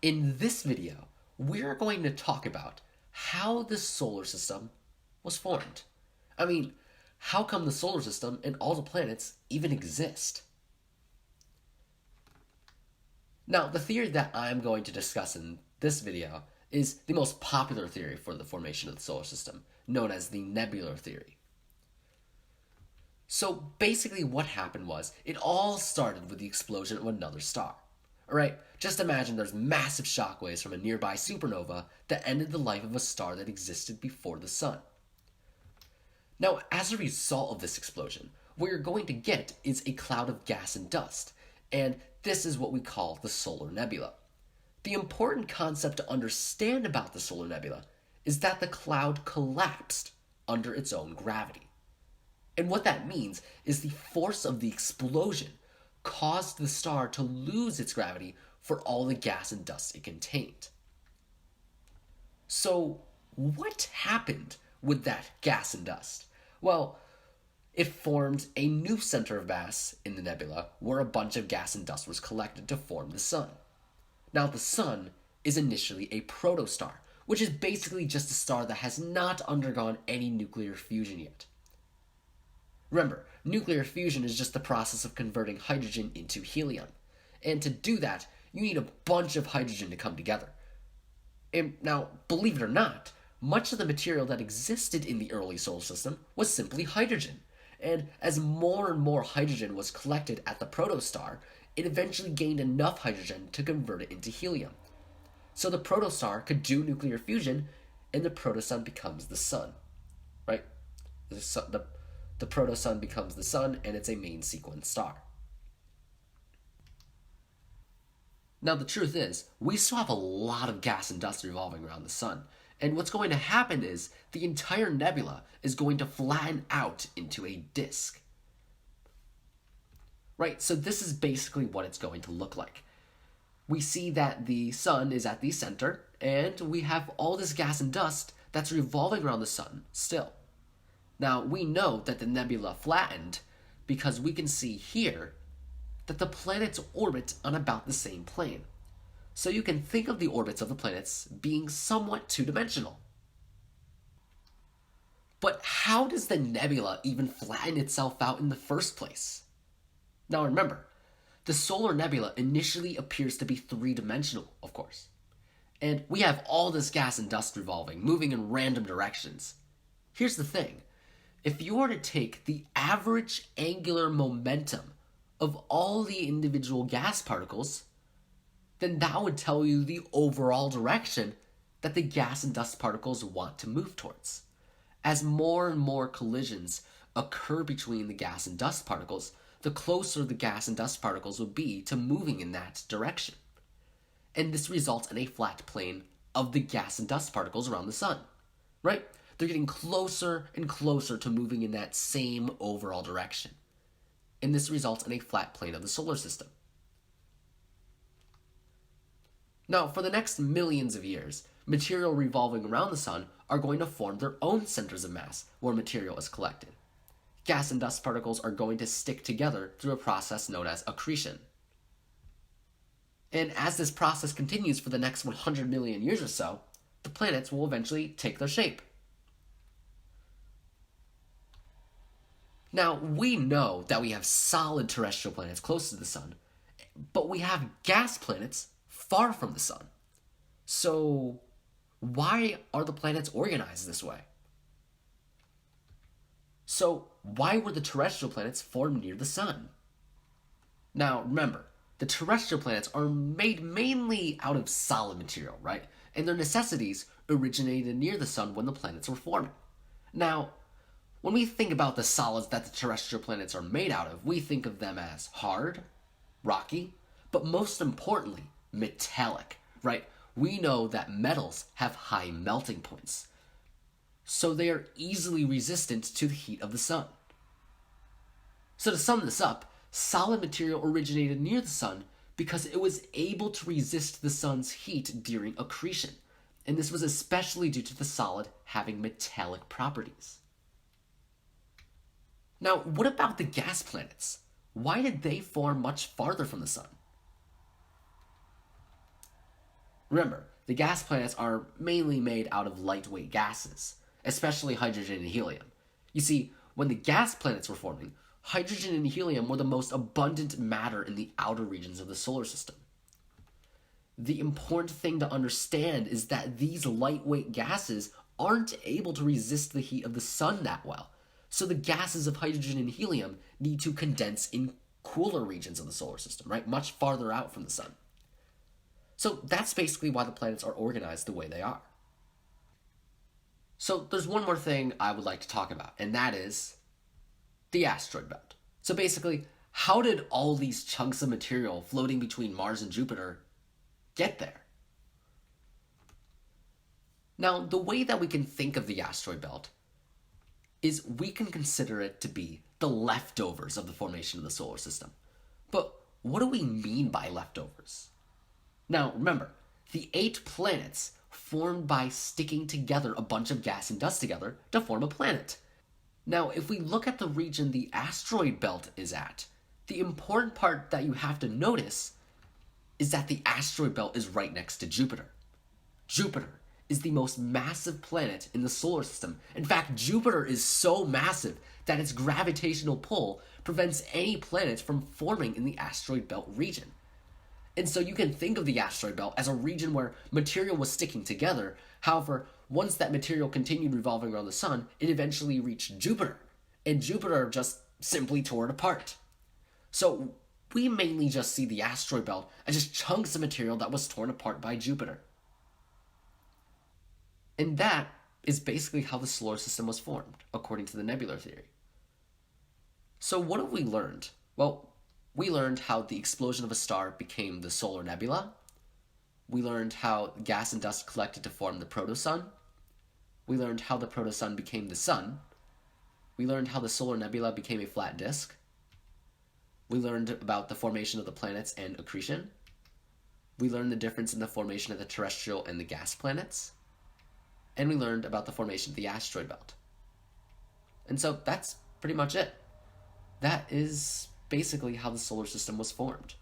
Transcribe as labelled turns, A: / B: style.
A: In this video, we're going to talk about how the solar system was formed. I mean, how come the solar system and all the planets even exist? Now, the theory that I'm going to discuss in this video is the most popular theory for the formation of the solar system, known as the nebular theory. So basically what happened was, it all started with the explosion of another star. Alright, just imagine there's massive shockwaves from a nearby supernova that ended the life of a star that existed before the sun. Now, as a result of this explosion, what you're going to get is a cloud of gas and dust, and this is what we call the solar nebula. The important concept to understand about the solar nebula is that the cloud collapsed under its own gravity. And what that means is the force of the explosion caused the star to lose its gravity for all the gas and dust it contained. So, what happened with that gas and dust? Well, it formed a new center of mass in the nebula where a bunch of gas and dust was collected to form the sun. Now, the sun is initially a protostar, which is basically just a star that has not undergone any nuclear fusion yet. Remember, nuclear fusion is just the process of converting hydrogen into helium. And to do that, you need a bunch of hydrogen to come together. And now, believe it or not, much of the material that existed in the early solar system was simply hydrogen. And as more and more hydrogen was collected at the protostar, it eventually gained enough hydrogen to convert it into helium. So the protostar could do nuclear fusion, and the protosun becomes the sun. Right? The protosun becomes the sun, and it's a main sequence star. Now, the truth is, we still have a lot of gas and dust revolving around the sun, and what's going to happen is the entire nebula is going to flatten out into a disk. Right, so this is basically what it's going to look like. We see that the sun is at the center, and we have all this gas and dust that's revolving around the sun still. Now, we know that the nebula flattened because we can see here that the planets orbit on about the same plane. So you can think of the orbits of the planets being somewhat two-dimensional. But how does the nebula even flatten itself out in the first place? Now remember, the solar nebula initially appears to be three-dimensional, of course. And we have all this gas and dust revolving, moving in random directions. Here's the thing. If you were to take the average angular momentum of all the individual gas particles, then that would tell you the overall direction that the gas and dust particles want to move towards. As more and more collisions occur between the gas and dust particles, the closer the gas and dust particles will be to moving in that direction. And this results in a flat plane of the gas and dust particles around the sun, right? They're getting closer and closer to moving in that same overall direction. And this results in a flat plane of the solar system. Now, for the next millions of years, material revolving around the sun are going to form their own centers of mass where material is collected. Gas and dust particles are going to stick together through a process known as accretion. And as this process continues for the next 100 million years or so, the planets will eventually take their shape. Now, we know that we have solid terrestrial planets close to the sun, but we have gas planets far from the sun. So, why are the planets organized this way? So, why were the terrestrial planets formed near the sun? Now, remember, the terrestrial planets are made mainly out of solid material, right? And their necessities originated near the sun when the planets were forming. Now, when we think about the solids that the terrestrial planets are made out of, we think of them as hard, rocky, but most importantly, metallic, right? We know that metals have high melting points, so they are easily resistant to the heat of the sun. So to sum this up, solid material originated near the sun because it was able to resist the sun's heat during accretion, and this was especially due to the solid having metallic properties. Now, what about the gas planets? Why did they form much farther from the sun? Remember, the gas planets are mainly made out of lightweight gases, especially hydrogen and helium. You see, when the gas planets were forming, hydrogen and helium were the most abundant matter in the outer regions of the solar system. The important thing to understand is that these lightweight gases aren't able to resist the heat of the sun that well. So the gases of hydrogen and helium need to condense in cooler regions of the solar system, right? Much farther out from the sun. So that's basically why the planets are organized the way they are. So there's one more thing I would like to talk about, and that is the asteroid belt. So basically, how did all these chunks of material floating between Mars and Jupiter get there? Now, the way that we can think of the asteroid belt is we can consider it to be the leftovers of the formation of the solar system. But what do we mean by leftovers? Now, remember, the 8 planets formed by sticking together a bunch of gas and dust together to form a planet. Now, if we look at the region the asteroid belt is at, the important part that you have to notice is that the asteroid belt is right next to Jupiter. Jupiter is the most massive planet in the solar system. In fact, Jupiter is so massive that its gravitational pull prevents any planets from forming in the asteroid belt region. And so you can think of the asteroid belt as a region where material was sticking together. However, once that material continued revolving around the sun, it eventually reached Jupiter. And Jupiter just simply tore it apart. So we mainly just see the asteroid belt as just chunks of material that was torn apart by Jupiter. And that is basically how the solar system was formed, according to the nebular theory. So what have we learned? Well, we learned how the explosion of a star became the solar nebula. We learned how gas and dust collected to form the protosun. We learned how the protosun became the sun. We learned how the solar nebula became a flat disk. We learned about the formation of the planets and accretion. We learned the difference in the formation of the terrestrial and the gas planets. And we learned about the formation of the asteroid belt. And so that's pretty much it. That is basically how the solar system was formed.